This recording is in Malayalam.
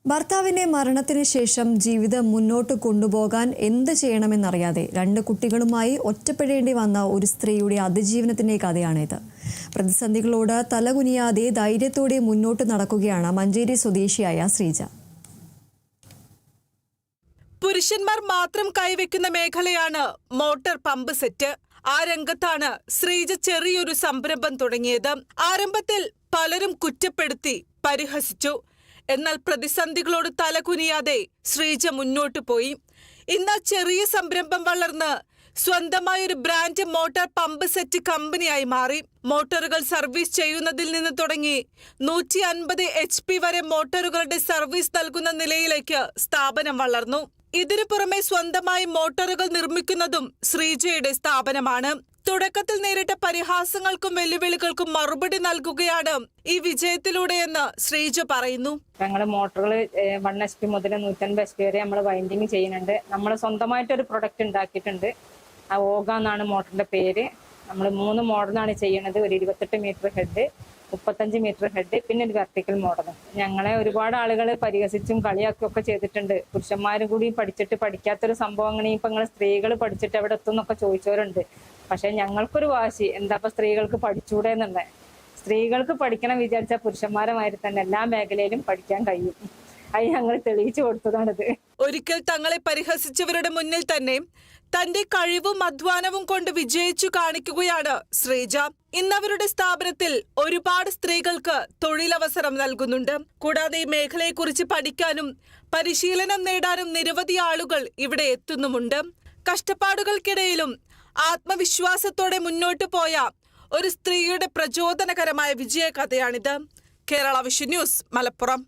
ഭർത്താവിന്റെ മരണത്തിന് ശേഷം ജീവിതം മുന്നോട്ട് കൊണ്ടുപോകാൻ എന്ത് ചെയ്യണമെന്നറിയാതെ 2 കുട്ടികളുമായി ഒറ്റപ്പെടേണ്ടി വന്ന ഒരു സ്ത്രീയുടെ അതിജീവനത്തിന്റെ കഥയാണിത്. പ്രതിസന്ധികളോട് തലകുനിയാതെ ധൈര്യത്തോടെ മുന്നോട്ട് നടക്കുകയാണ് മഞ്ചേരി സ്വദേശിയായ ശ്രീജ. പുരുഷന്മാർ മാത്രം കൈവയ്ക്കുന്ന മേഖലയാണ് മോട്ടോർ പമ്പ് സെറ്റ്. ആ രംഗത്താണ് ശ്രീജ ചെറിയൊരു സംരംഭം തുടങ്ങിയത്. ആരംഭത്തിൽ പലരും കുറ്റപ്പെടുത്തി പരിഹസിച്ചു. എന്നാൽ പ്രതിസന്ധികളോട് തലകുനിയാതെ ശ്രീജ മുന്നോട്ടു പോയി. ഇന്ന് ചെറിയ സംരംഭം വളർന്ന് സ്വന്തമായൊരു ബ്രാൻഡ് മോട്ടോർ പമ്പ് സെറ്റ് കമ്പനിയായി മാറി. മോട്ടോറുകൾ സർവീസ് ചെയ്യുന്നതിൽ നിന്ന് തുടങ്ങി 150 HP വരെ മോട്ടോറുകളുടെ സർവീസ് നൽകുന്ന നിലയിലേക്ക് സ്ഥാപനം വളർന്നു. ഇതിനു പുറമെ സ്വന്തമായി മോട്ടോറുകൾ നിർമ്മിക്കുന്നതും ശ്രീജയുടെ സ്ഥാപനമാണ്. തുടക്കത്തിൽ നേരിട്ട പരിഹാസങ്ങൾക്കും വെല്ലുവിളികൾക്കും മറുപടി നൽകുകയാണ് ഈ വിജയത്തിലൂടെയെന്ന് ശ്രീജ പറയുന്നു. ഞങ്ങൾ മോട്ടോറുകൾ 1 HP മുതൽ 150 HP വരെ നമ്മൾ വൈൻഡിങ് ചെയ്യുന്നുണ്ട്. നമ്മൾ സ്വന്തമായിട്ടൊരു പ്രൊഡക്റ്റ് ഉണ്ടാക്കിയിട്ടുണ്ട്. ആ ഓഗ എന്നാണ് മോട്ടറിന്റെ പേര്. നമ്മൾ 3 മോഡലാണ് ചെയ്യുന്നത്. ഒരു 28 മീറ്റർ ഹെഡ്, 35 മീറ്റർ ഹെഡ്, പിന്നെ ഒരു വെർട്ടിക്കൽ മോഡൽ. ഞങ്ങളെ ഒരുപാട് ആളുകൾ പരിഹസിച്ചും കളിയാക്കും ഒക്കെ ചെയ്തിട്ടുണ്ട്. പുരുഷന്മാരും കൂടി പഠിക്കാത്തൊരു സംഭവം അങ്ങനെ ഇപ്പൊ നിങ്ങൾ സ്ത്രീകൾ പഠിച്ചിട്ട് എവിടെ എത്തും എന്നൊക്കെ ചോദിച്ചവരുണ്ട്. പക്ഷെ ഞങ്ങൾക്കൊരു വാശി, എന്താ സ്ത്രീകൾക്ക് പഠിച്ചൂടെ എന്നുള്ളത്. സ്ത്രീകൾക്ക് പഠിക്കണം വിചാരിച്ച പുരുഷന്മാരുമായി തന്നെ എല്ലാ മേഖലയിലും പഠിക്കാൻ കഴിയും. അത് ഞങ്ങൾ തെളിയിച്ചു കൊടുത്തതാണിത്. ഒരിക്കൽ തങ്ങളെ പരിഹസിച്ചവരുടെ മുന്നിൽ തന്നെ തന്റെ കഴിവും അധ്വാനവും കൊണ്ട് വിജയിച്ചു കാണിക്കുകയാണ് ശ്രീജ. ഇന്നവരുടെ സ്ഥാപനത്തിൽ ഒരുപാട് സ്ത്രീകൾക്ക് തൊഴിലവസരം നൽകുന്നുണ്ട്. കൂടാതെ ഈ മേഖലയെക്കുറിച്ച് പഠിക്കാനും പരിശീലനം നേടാനും നിരവധി ആളുകൾ ഇവിടെ എത്തുന്നുമുണ്ട്. കഷ്ടപ്പാടുകൾക്കിടയിലും ആത്മവിശ്വാസത്തോടെ മുന്നോട്ടു പോയ ഒരു സ്ത്രീയുടെ പ്രചോദനകരമായ വിജയകഥയാണിത്. Kerala vision news, Malappuram.